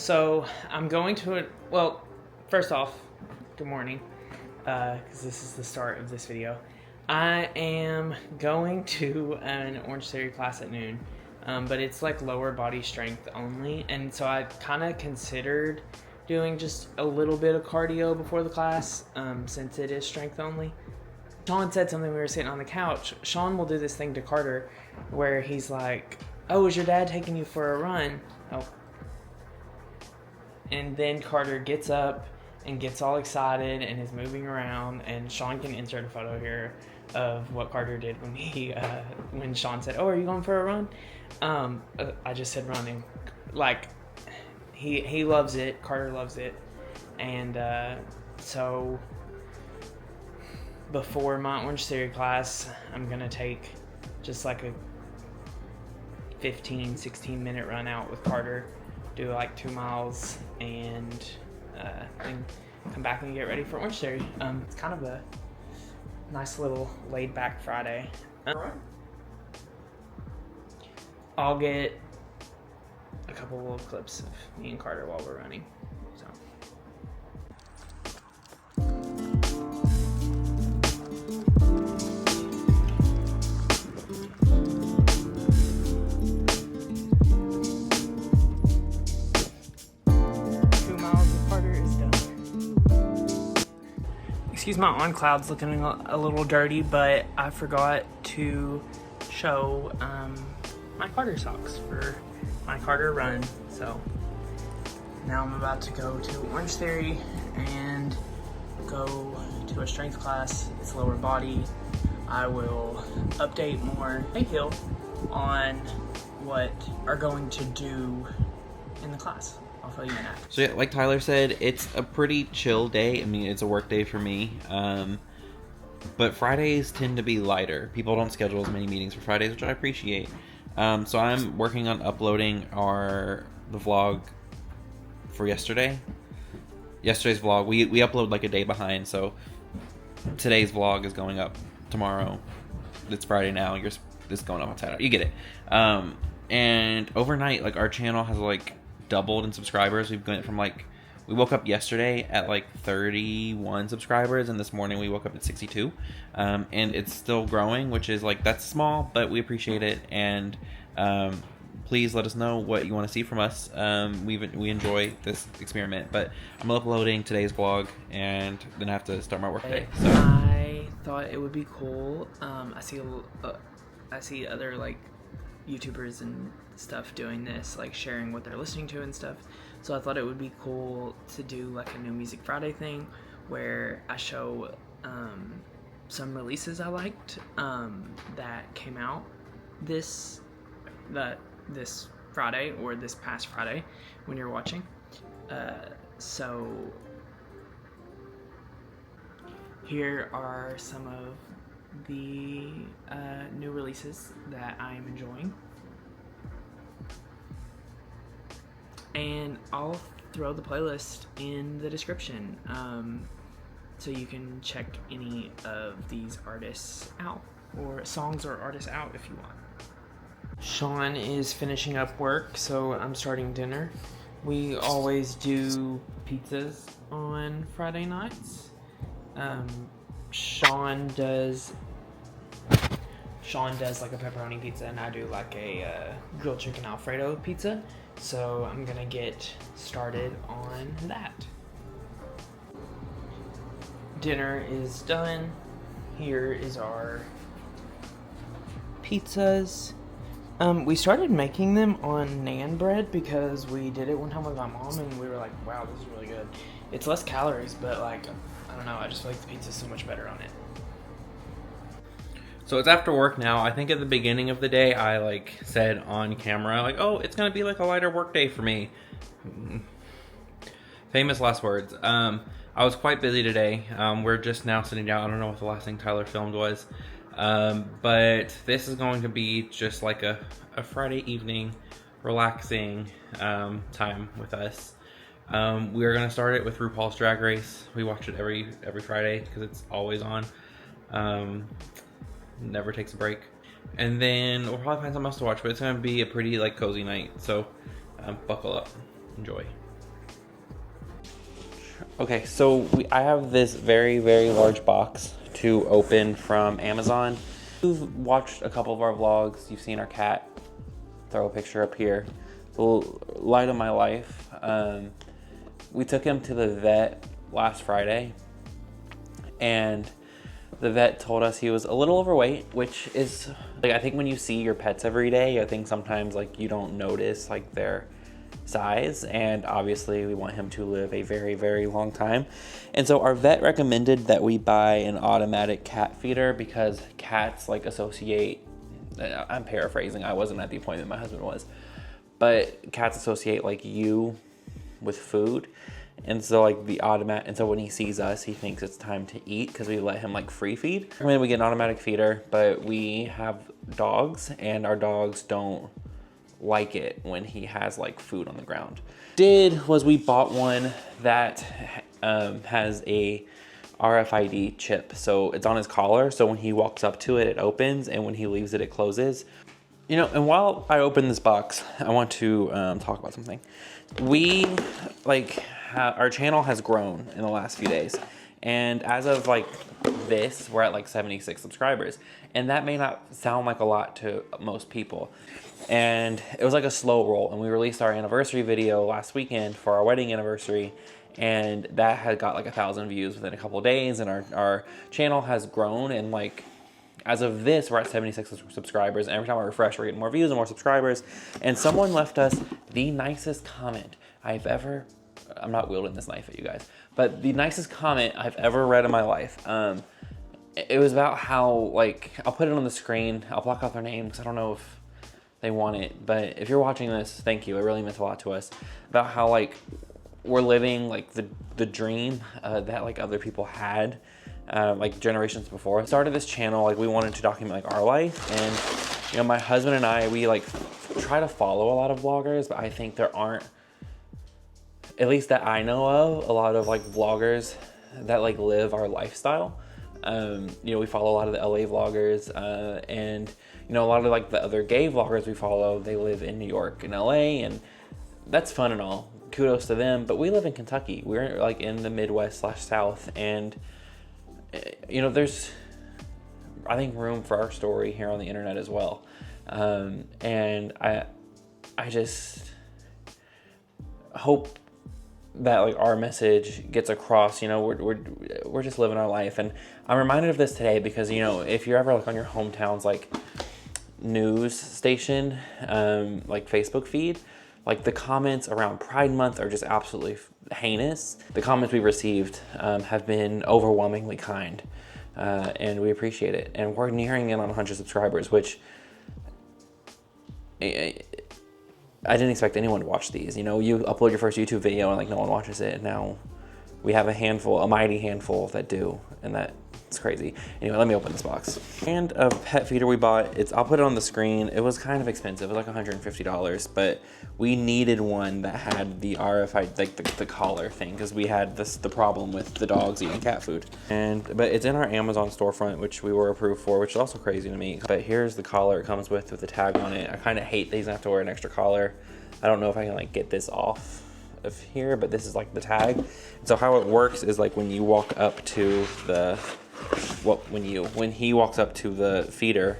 So I'm going to it. Well, first off, good morning, because this is the start of this video. I am going to an Orange Theory class at noon, but it's like lower body strength only, and so I kind of considered doing just a little bit of cardio before the class, since it is strength only. Sean said something, we were sitting on the couch. Sean will do this thing to Carter where he's like, "Oh, is your dad taking you for a run?" Oh. And then Carter gets up and gets all excited and is moving around, and Sean can insert a photo here of what Carter did when Sean said, "Oh, are you going for a run?" I just said running. Like, he loves it. Carter loves it. And so before my Orange Theory class, I'm going to take just like a 15-16 minute run out with Carter, do like 2 miles, and then come back and get ready for Orange Theory. It's kind of a nice little laid back Friday. I'll get a couple of clips of me and Carter while we're running. So. Excuse my on clouds looking a little dirty, but I forgot to show my Carter socks for my Carter run. So now I'm about to go to Orange Theory and go to a strength class. It's lower body. I will update more detail on what are going to do in the class. I'll fill you in after. So yeah, like Tyler said, it's a pretty chill day. I mean, it's a work day for me. But Fridays tend to be lighter. People don't schedule as many meetings for Fridays, which I appreciate. So I'm working on uploading the vlog for yesterday. Yesterday's vlog, we upload like a day behind, so today's vlog is going up tomorrow. It's Friday now. It's going up on Saturday. You get it. And overnight, like, our channel has like doubled in subscribers. We've gone from we woke up yesterday at like 31 subscribers, and this morning we woke up at 62, and it's still growing, which is like, that's small, but we appreciate it. And please let us know what you want to see from us. We enjoy this experiment, but I'm uploading today's vlog and then I have to start my work day. So I thought it would be cool. I see other like YouTubers and stuff doing this, like sharing what they're listening to and stuff. So I thought it would be cool to do like a New Music Friday thing where I show some releases I liked that came out this Friday, or this past Friday when you're watching. So here are some of the new releases that I am enjoying, and I'll throw the playlist in the description, so you can check any of these artists out, or songs or artists out if you want. Sean is finishing up work, so I'm starting dinner. We always do pizzas on Friday nights. Sean does like a pepperoni pizza, and I do like a grilled chicken Alfredo pizza. So I'm gonna get started on that. Dinner is done. Here is our pizzas. We started making them on naan bread because we did it one time with my mom, and we were like, wow, this is really good. It's less calories, but like, I don't know, I just feel like the pizza's so much better on it. So it's after work now. I think at the beginning of the day, I said on camera, oh, it's gonna be like a lighter work day for me. Famous last words. I was quite busy today. We're just now sitting down. I don't know what the last thing Tyler filmed was, but this is going to be just like a Friday evening, relaxing time with us. We are gonna start it with RuPaul's Drag Race. We watch it every Friday because it's always on. Never takes a break. And then we'll probably find something else to watch, but it's gonna be a pretty cozy night, so buckle up, enjoy. Okay, so I have this very, very large box to open from Amazon. You've watched a couple of our vlogs. You've seen our cat. Throw a picture up here. The light of my life. We took him to the vet last Friday, and the vet told us he was a little overweight, which is, like, I think when you see your pets every day, I think sometimes, like, you don't notice, like, their size, and obviously we want him to live a very, very long time. And so our vet recommended that we buy an automatic cat feeder because cats, like, associate, I'm paraphrasing, I wasn't at the appointment, my husband was, but cats associate, like, you with food. And so, like, and so when he sees us, he thinks it's time to eat because we let him, like, free feed. I mean, we get an automatic feeder, but we have dogs, and our dogs don't like it when he has, like, food on the ground. We bought one that has a RFID chip. So it's on his collar. So when he walks up to it, it opens, and when he leaves it, it closes. You know, and while I open this box, I want to talk about something. We, like, our channel has grown in the last few days. And as of, like, this, we're at, like, 76 subscribers. And that may not sound like a lot to most people. And it was, like, a slow roll. And we released our anniversary video last weekend for our wedding anniversary. And that had got, like, 1,000 views within a couple of days. And our channel has grown, and, like, as of this, we're at 76 subscribers. And every time I refresh, we're getting more views and more subscribers. And someone left us the nicest comment I've ever... I'm not wielding this knife at you guys. But the nicest comment I've ever read in my life. It was about how, like... I'll put it on the screen. I'll block out their name because I don't know if they want it. But if you're watching this, thank you. It really meant a lot to us. About how, like, we're living, like, the dream that, like, other people had. Like, generations before. I started this channel, like, we wanted to document, like, our life, and, you know, my husband and I, we, like, try to follow a lot of vloggers, but I think there aren't, at least that I know of, a lot of, like, vloggers that, like, live our lifestyle. You know, we follow a lot of the LA vloggers, and, you know, a lot of, like, the other gay vloggers we follow, they live in New York and LA, and that's fun and all. Kudos to them, but we live in Kentucky. We're, like, in the Midwest/South, and you know, there's, I think, room for our story here on the internet as well. And I just hope that, like, our message gets across. You know, we're just living our life. And I'm reminded of this today because, you know, if you're ever, like, on your hometown's, like, news station, like, Facebook feed, like, the comments around Pride Month are just absolutely heinous. The comments we received have been overwhelmingly kind, and we appreciate it. And we're nearing in on 100 subscribers, which I didn't expect anyone to watch these. You know, you upload your first YouTube video and, like, no one watches it, and now we have a mighty handful that do, and that's crazy. Anyway, let me open this box. And a pet feeder we bought, I'll put it on the screen. It was kind of expensive. It was like $150, but we needed one that had the RFID, like, the collar thing, because we had the problem with the dogs eating cat food. But it's in our Amazon storefront, which we were approved for, which is also crazy to me. But here's the collar it comes with the tag on it. I kind of hate that he's gonna have to wear an extra collar. I don't know if I can, like, get this off of here, but this is, like, the tag. So how it works is, like, when you walk up to when he walks up to the feeder,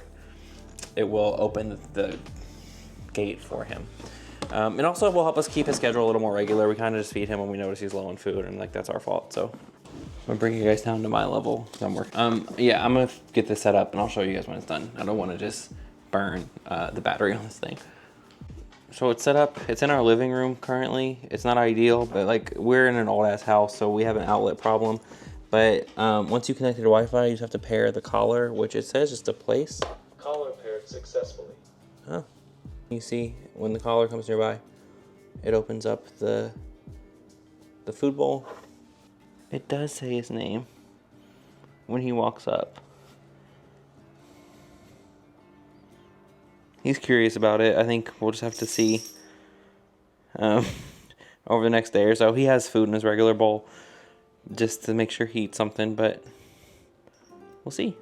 it will open the gate for him. And also it will help us keep his schedule a little more regular. We kind of just feed him when we notice he's low on food, and, like, that's our fault. So I'm gonna bring you guys down to my level. I'm working. Yeah, I'm gonna get this set up and I'll show you guys when it's done. I don't want to just burn the battery on this thing. So it's set up, it's in our living room currently. It's not ideal, but, like, we're in an old ass house, so we have an outlet problem. But once you connect it to Wi-Fi, you just have to pair the collar, which it says just a place. Collar paired successfully. Oh, you see when the collar comes nearby, it opens up the food bowl. It does say his name when he walks up. He's curious about it. I think we'll just have to see over the next day or so. He has food in his regular bowl just to make sure he eats something, but we'll see.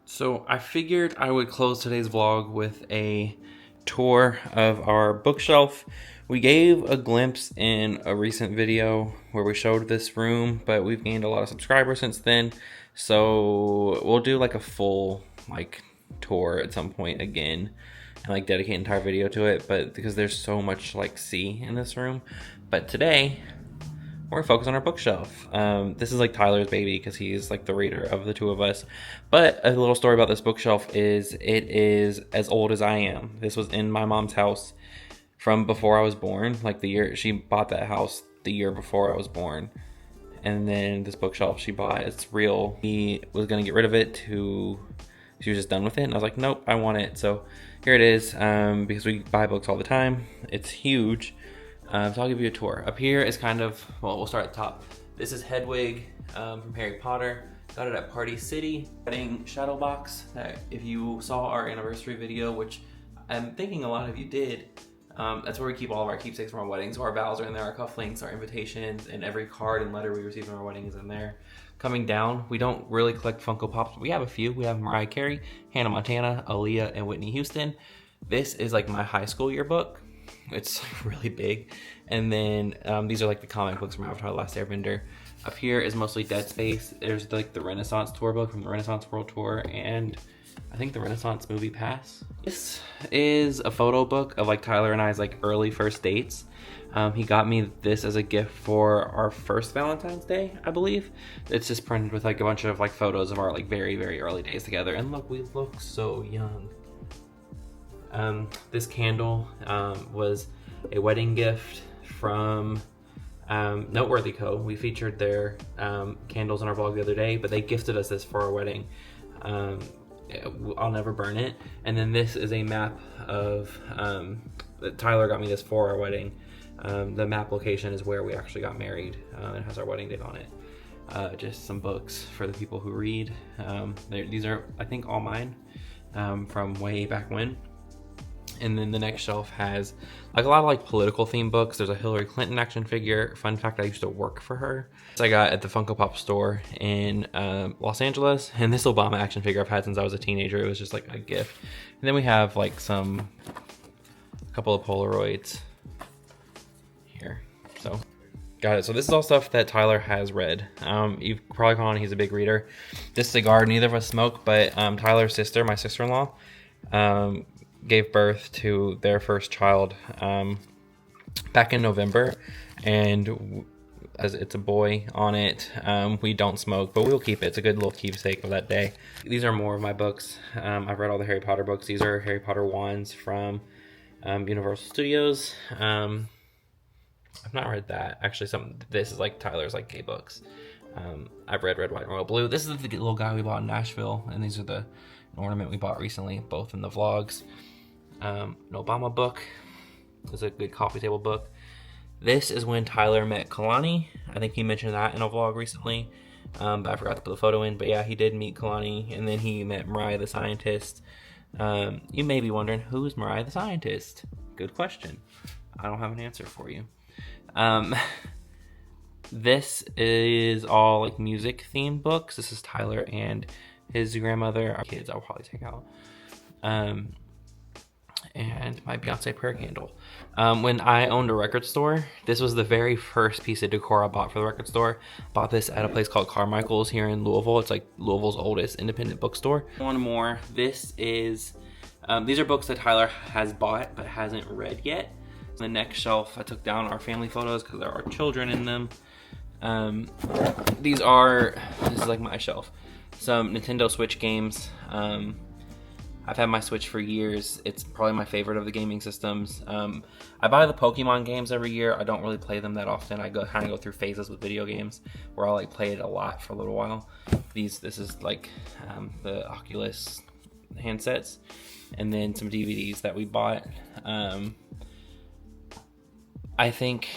So I figured I would close today's vlog with a tour of our bookshelf. We gave a glimpse in a recent video where we showed this room, but we've gained a lot of subscribers since then. So we'll do like a full like tour at some point again and like dedicate an entire video to it, but because there's so much like see in this room. But today we're focused on our bookshelf. This is like Tyler's baby because he's like the reader of the two of us. But a little story about this bookshelf is it is as old as I am. This was in my mom's house from before I was born, like the year she bought that house the year before I was born. And then this bookshelf she bought, it's real. He was gonna get rid of it she was just done with it. And I was like, nope, I want it. So here it is, because we buy books all the time. It's huge. So I'll give you a tour. Up here is kind of, well, we'll start at the top. This is Hedwig from Harry Potter. Got it at Party City. Wedding shadow box that if you saw our anniversary video, which I'm thinking a lot of you did, that's where we keep all of our keepsakes from our weddings. So our vows are in there, our cufflinks, our invitations, and every card and letter we receive from our wedding is in there. Coming down, we don't really collect Funko Pops. We have a few. We have Mariah Carey, Hannah Montana, Aaliyah, and Whitney Houston. This is like my high school yearbook. It's really big. And then these are like the comic books from Avatar: The Last Airbender. Up here is mostly Dead Space. There's like the Renaissance tour book from the Renaissance World Tour, and I think the Renaissance Movie Pass. This is a photo book of like Tyler and I's like early first dates. He got me this as a gift for our first Valentine's Day, I believe. It's just printed with like a bunch of like photos of our like very, very early days together. And look, we look so young. This candle was a wedding gift from Noteworthy Co. We featured their candles in our vlog the other day, but they gifted us this for our wedding. I'll never burn it. And then this is a map of Tyler got me this for our wedding. The map location is where we actually got married. It has our wedding date on it. Just some books for the people who read. These are, I think, all mine from way back when. And then the next shelf has like a lot of like political themed books. There's a Hillary Clinton action figure. Fun fact, I used to work for her. This I got at the Funko Pop store in Los Angeles. And this Obama action figure I've had since I was a teenager. It was just like a gift. And then we have like a couple of Polaroids here. So got it. So this is all stuff that Tyler has read. You've probably caught on, he's a big reader. This cigar, neither of us smoke, but Tyler's sister, my sister-in-law, gave birth to their first child back in November, and as it's a boy on it. We don't smoke, but we'll keep it. It's a good little keepsake of that day. These are more of my books. I've read all the Harry Potter books. These are Harry Potter wands from Universal Studios. I've not read that. Actually, this is like Tyler's like gay books. I've read Red, White, and Royal Blue. This is the little guy we bought in Nashville, and these are an ornament we bought recently, both in the vlogs. An Obama book. This is a good coffee table book. This is when Tyler met Kalani. I think he mentioned that in a vlog recently, but I forgot to put the photo in. But yeah, he did meet Kalani, and then he met Mariah the scientist. You may be wondering, who's Mariah the scientist? Good question. I don't have an answer for you. This is all like music themed books. This is Tyler and his grandmother. Our kids I'll probably take out. And my Beyonce prayer candle. When I owned a record store, this was the very first piece of decor I bought for the record store. Bought this at a place called Carmichael's here in Louisville. It's like Louisville's oldest independent bookstore. One more. This is, these are books that Tyler has bought but hasn't read yet. On the next shelf, I took down our family photos because there are children in them. This is like my shelf. Some Nintendo Switch games. I've had my Switch for years. It's probably my favorite of the gaming systems. I buy the Pokemon games every year. I don't really play them that often. I kind of go through phases with video games where I'll like play it a lot for a little while. This is like the Oculus handsets, and then some DVDs that we bought. I think,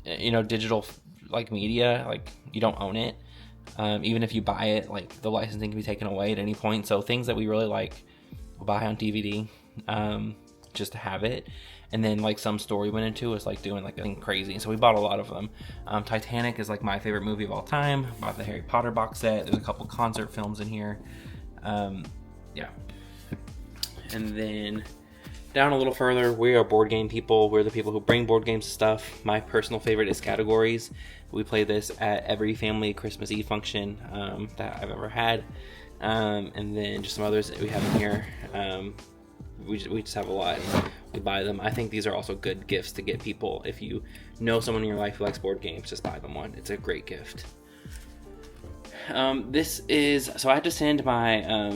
digital like media, like you don't own it. Even if you buy it, like the licensing can be taken away at any point. So things that we really like, we'll buy on DVD just to have it. And then like some store we went into was like doing like anything crazy. So we bought a lot of them. Titanic is like my favorite movie of all time. Bought the Harry Potter box set. There's a couple concert films in here. Yeah. And then down a little further, we are board game people. We're the people who bring board games stuff. My personal favorite is Categories. We play this at every family Christmas Eve function that I've ever had. And then just some others that we have in here. We just have a lot. We buy them. I think these are also good gifts to get people. If you know someone in your life who likes board games, just buy them one. It's a great gift. This is, so I had to send my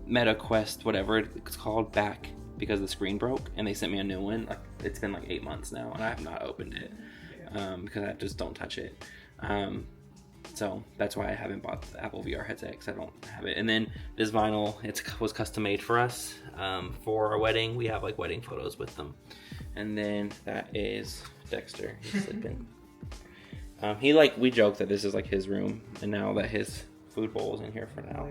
Meta Quest, whatever it's called, back because the screen broke, and they sent me a new one. Like, it's been like 8 months now, and I have not opened it because I just don't touch it. So that's why I haven't bought the Apple VR headset, because I don't have it. And then this vinyl, it was custom made for us for our wedding. We have like wedding photos with them. And then that is Dexter. He's sleeping. We joke that this is like his room, and now that his food bowl is in here for now.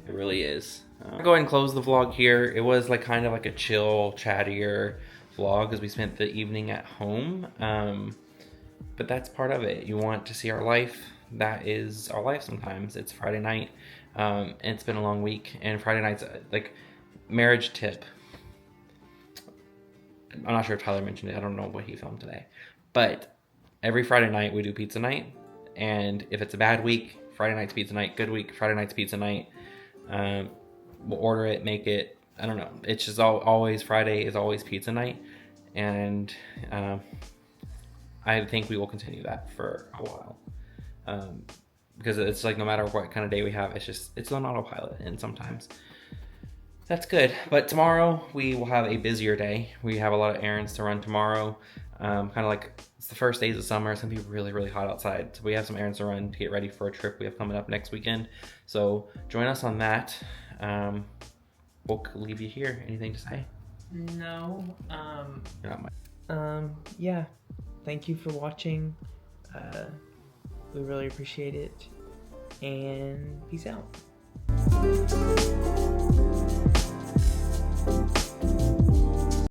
It really is. I'll go ahead and close the vlog here. It was like kind of like a chill, chattier vlog because we spent the evening at home. But that's part of it. You want to see our life. That is our life sometimes. It's Friday night. And it's been a long week. And Friday night's like marriage tip. I'm not sure if Tyler mentioned it. I don't know what he filmed today. But every Friday night we do pizza night. And if it's a bad week, Friday night's pizza night. Good week, Friday night's pizza night. We'll order it, make it. I don't know. It's just always Friday is always pizza night. And I think we will continue that for a while. Because it's like no matter what kind of day we have, it's on autopilot, and sometimes that's good. But tomorrow we will have a busier day. We have a lot of errands to run tomorrow. Kind of like it's the first days of summer. It's gonna be really, really hot outside. So we have some errands to run to get ready for a trip we have coming up next weekend. So join us on that. We'll leave you here. Anything to say? No. Not much. Yeah. Thank you for watching. We really appreciate it. And peace out.